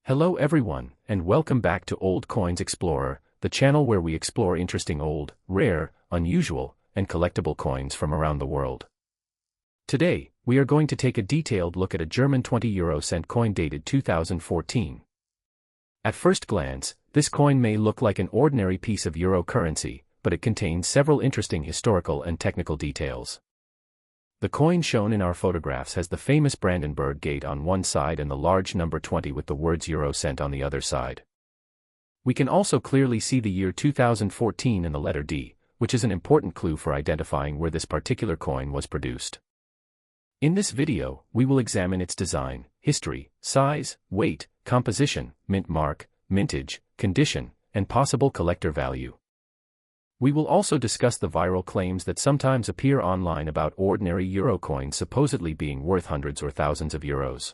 Hello everyone, and welcome back to Old Coins Explorer, the channel where we explore interesting old, rare, unusual, and collectible coins from around the world. Today, we are going to take a detailed look at a German 20 € coin dated 2014. At first glance, this coin may look like an ordinary piece of euro currency, but it contains several interesting historical and technical details. The coin shown in our photographs has the famous Brandenburg Gate on one side and the large number 20 with the words Eurocent on the other side. We can also clearly see the year 2014 in the letter D, which is an important clue for identifying where this particular coin was produced. In this video, we will examine its design, history, size, weight, composition, mint mark, mintage, condition, and possible collector value. We will also discuss the viral claims that sometimes appear online about ordinary euro coins supposedly being worth hundreds or thousands of euros.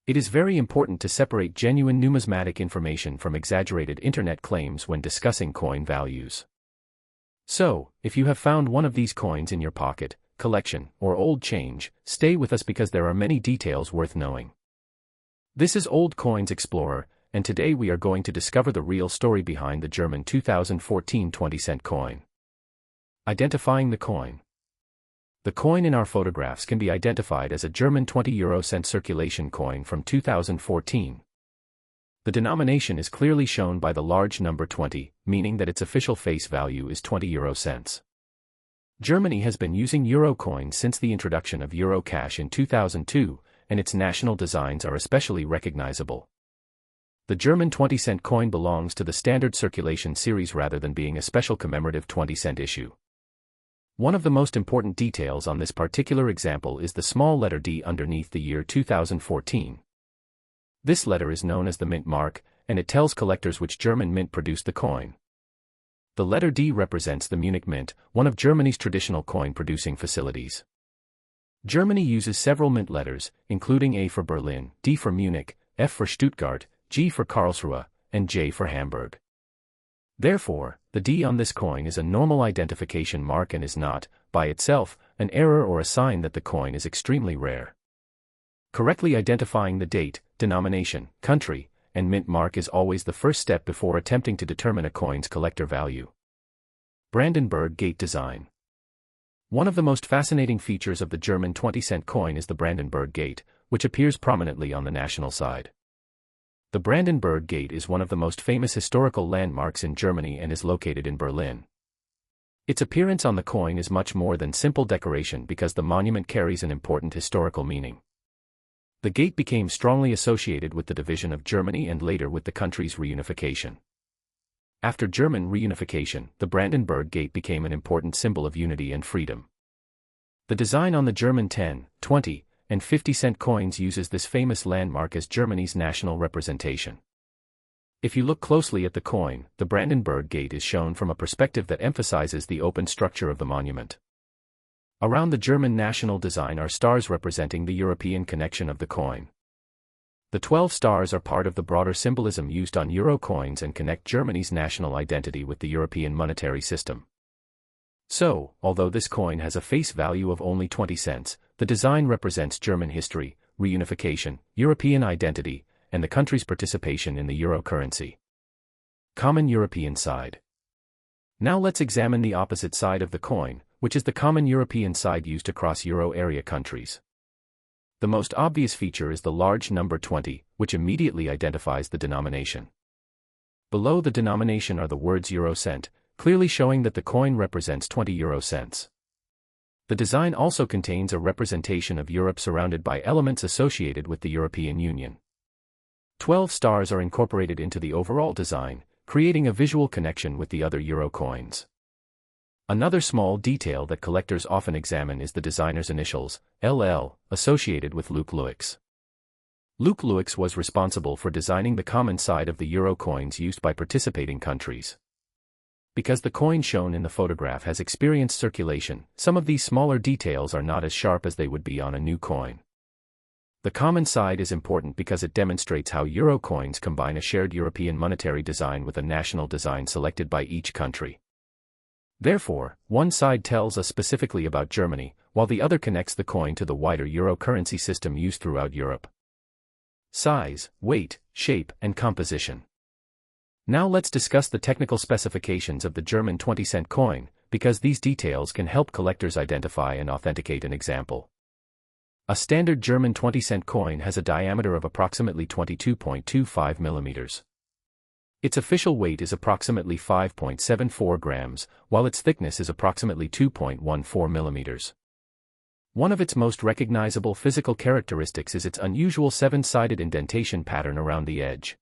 It is very important to separate genuine numismatic information from exaggerated internet claims when discussing coin values. So, if you have found one of these coins in your pocket, collection, or old change, stay with us because there are many details worth knowing. This is Old Coins Explorer, and today we are going to discover the real story behind the German 2014 20-cent coin. Identifying the coin. The coin in our photographs can be identified as a German 20 € circulation coin from 2014. The denomination is clearly shown by the large number 20, meaning that its official face value is 20 €. Germany has been using euro coins since the introduction of euro cash in 2002, and its national designs are especially recognizable. The German 20-cent coin belongs to the standard circulation series rather than being a special commemorative 20-cent issue. One of the most important details on this particular example is the small letter D underneath the year 2014. This letter is known as the mint mark, and it tells collectors which German mint produced the coin. The letter D represents the Munich Mint, one of Germany's traditional coin-producing facilities. Germany uses several mint letters, including A for Berlin, D for Munich, F for Stuttgart, G for Karlsruhe, and J for Hamburg. Therefore, the D on this coin is a normal identification mark and is not, by itself, an error or a sign that the coin is extremely rare. Correctly identifying the date, denomination, country, and mint mark is always the first step before attempting to determine a coin's collector value. Brandenburg Gate design. One of the most fascinating features of the German 20-cent coin is the Brandenburg Gate, which appears prominently on the national side. The Brandenburg Gate is one of the most famous historical landmarks in Germany and is located in Berlin. Its appearance on the coin is much more than simple decoration because the monument carries an important historical meaning. The gate became strongly associated with the division of Germany and later with the country's reunification. After German reunification, the Brandenburg Gate became an important symbol of unity and freedom. The design on the German 10, 20, and 50-cent coins uses this famous landmark as Germany's national representation. If you look closely at the coin, the Brandenburg Gate is shown from a perspective that emphasizes the open structure of the monument. Around the German national design are stars representing the European connection of the coin. The 12 stars are part of the broader symbolism used on euro coins and connect Germany's national identity with the European monetary system. So, although this coin has a face value of only 20 cents, the design represents German history, reunification, European identity, and the country's participation in the euro currency. Common European side. Now let's examine the opposite side of the coin, which is the common European side used across euro area countries. The most obvious feature is the large number 20, which immediately identifies the denomination. Below the denomination are the words Eurocent, clearly showing that the coin represents 20 euro cents. The design also contains a representation of Europe surrounded by elements associated with the European Union. 12 stars are incorporated into the overall design, creating a visual connection with the other euro coins. Another small detail that collectors often examine is the designer's initials, LL, associated with Luke Luyx. Luke Luyx was responsible for designing the common side of the euro coins used by participating countries. Because the coin shown in the photograph has experienced circulation, some of these smaller details are not as sharp as they would be on a new coin. The common side is important because it demonstrates how euro coins combine a shared European monetary design with a national design selected by each country. Therefore, one side tells us specifically about Germany, while the other connects the coin to the wider euro currency system used throughout Europe. size, weight, shape, and composition. Now let's discuss the technical specifications of the German 20-cent coin, because these details can help collectors identify and authenticate an example. A standard German 20-cent coin has a diameter of approximately 22.25 millimeters. Its official weight is approximately 5.74 grams, while its thickness is approximately 2.14 millimeters. One of its most recognizable physical characteristics is its unusual seven-sided indentation pattern around the edge.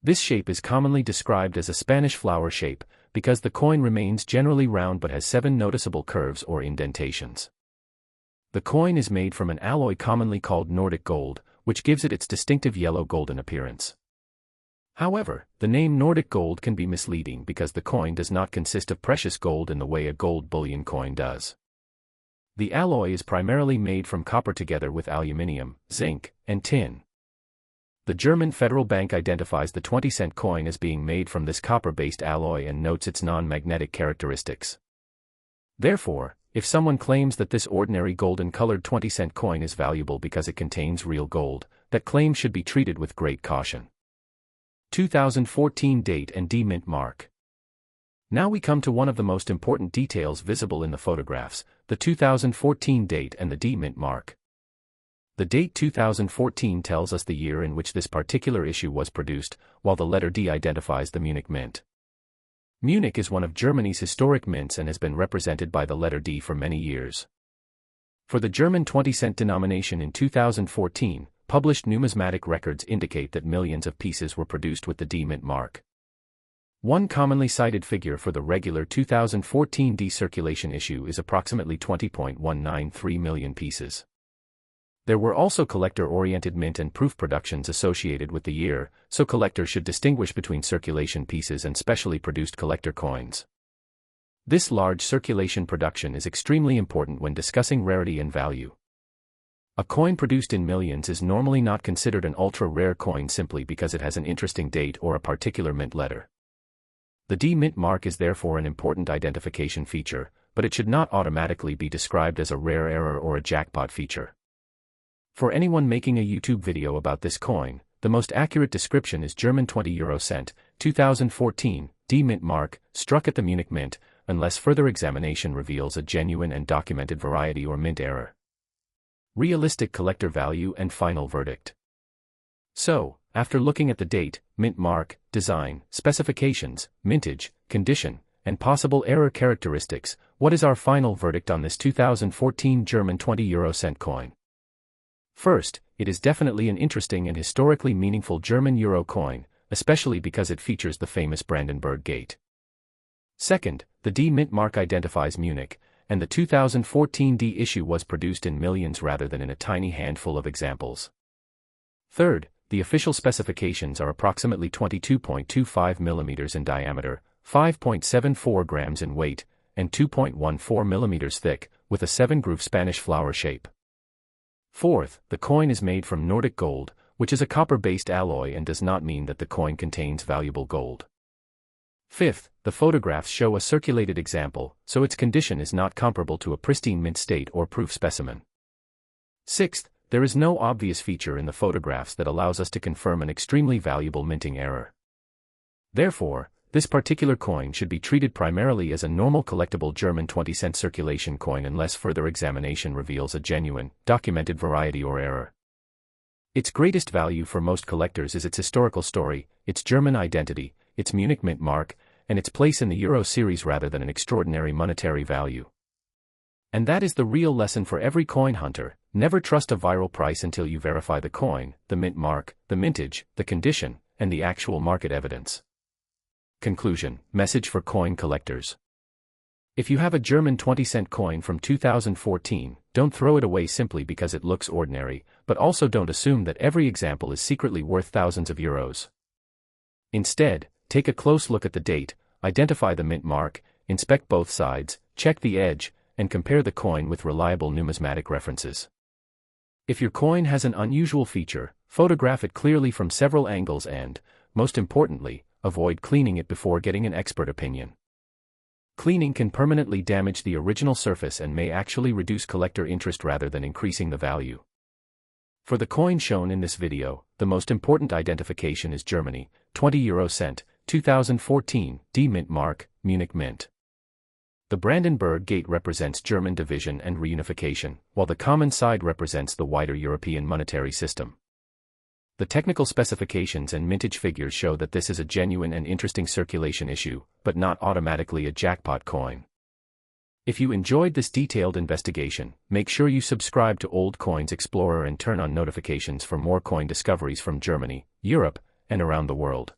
This shape is commonly described as a Spanish flower shape, because the coin remains generally round but has 7 noticeable curves or indentations. The coin is made from an alloy commonly called Nordic gold, which gives it its distinctive yellow-golden appearance. However, the name Nordic gold can be misleading because the coin does not consist of precious gold in the way a gold bullion coin does. The alloy is primarily made from copper together with aluminium, zinc, and tin. The German Federal Bank identifies the 20-cent coin as being made from this copper-based alloy and notes its non-magnetic characteristics. Therefore, if someone claims that this ordinary golden-colored 20-cent coin is valuable because it contains real gold, that claim should be treated with great caution. 2014 date and D-Mint mark. Now we come to one of the most important details visible in the photographs, the 2014 date and the D-Mint mark. The date 2014 tells us the year in which this particular issue was produced, while the letter D identifies the Munich Mint. Munich is one of Germany's historic mints and has been represented by the letter D for many years. For the German 20-cent denomination in 2014, published numismatic records indicate that millions of pieces were produced with the D-Mint mark. One commonly cited figure for the regular 2014 D circulation issue is approximately 20.193 million pieces. There were also collector-oriented mint and proof productions associated with the year, so collectors should distinguish between circulation pieces and specially produced collector coins. This large circulation production is extremely important when discussing rarity and value. A coin produced in millions is normally not considered an ultra-rare coin simply because it has an interesting date or a particular mint letter. The D-Mint mark is therefore an important identification feature, but it should not automatically be described as a rare error or a jackpot feature. For anyone making a YouTube video about this coin, the most accurate description is German 20 euro cent, 2014, D-Mint mark, struck at the Munich Mint, unless further examination reveals a genuine and documented variety or mint error. Realistic collector value and final verdict. So, after looking at the date, mint mark, design, specifications, mintage, condition, and possible error characteristics, what is our final verdict on this 2014 German 20 euro cent coin? First, it is definitely an interesting and historically meaningful German euro coin, especially because it features the famous Brandenburg Gate. Second, the D-Mint mark identifies Munich, and the 2014 D issue was produced in millions rather than in a tiny handful of examples. Third, the official specifications are approximately 22.25 millimeters in diameter, 5.74 grams in weight, and 2.14 millimeters thick, with a 7-groove Spanish flower shape. Fourth, the coin is made from Nordic gold, which is a copper-based alloy and does not mean that the coin contains valuable gold. Fifth, the photographs show a circulated example, so its condition is not comparable to a pristine mint state or proof specimen. Sixth, there is no obvious feature in the photographs that allows us to confirm an extremely valuable minting error. Therefore, this particular coin should be treated primarily as a normal collectible German 20-cent circulation coin unless further examination reveals a genuine, documented variety or error. Its greatest value for most collectors is its historical story, its German identity, its Munich Mint mark, and its place in the Euro series rather than an extraordinary monetary value. And that is the real lesson for every coin hunter: never trust a viral price until you verify the coin, the mint mark, the mintage, the condition, and the actual market evidence. Conclusion, message for coin collectors. If you have a German 20-cent coin from 2014, don't throw it away simply because it looks ordinary, but also don't assume that every example is secretly worth thousands of euros. Instead, take a close look at the date, identify the mint mark, inspect both sides, check the edge, and compare the coin with reliable numismatic references. If your coin has an unusual feature, photograph it clearly from several angles and, most importantly, avoid cleaning it before getting an expert opinion. Cleaning can permanently damage the original surface and may actually reduce collector interest rather than increasing the value. For the coin shown in this video, the most important identification is Germany, 20 euro cent, 2014, D Mint mark, Munich Mint. The Brandenburg Gate represents German division and reunification, while the common side represents the wider European monetary system. The technical specifications and mintage figures show that this is a genuine and interesting circulation issue, but not automatically a jackpot coin. If you enjoyed this detailed investigation, make sure you subscribe to Old Coins Explorer and turn on notifications for more coin discoveries from Germany, Europe, and around the world.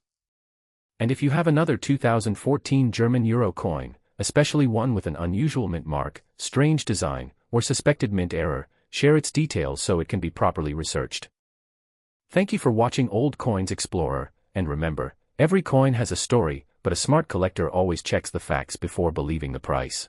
And if you have another 2014 German euro coin, especially one with an unusual mint mark, strange design, or suspected mint error, share its details so it can be properly researched. Thank you for watching Old Coins Explorer, and remember, every coin has a story, but a smart collector always checks the facts before believing the price.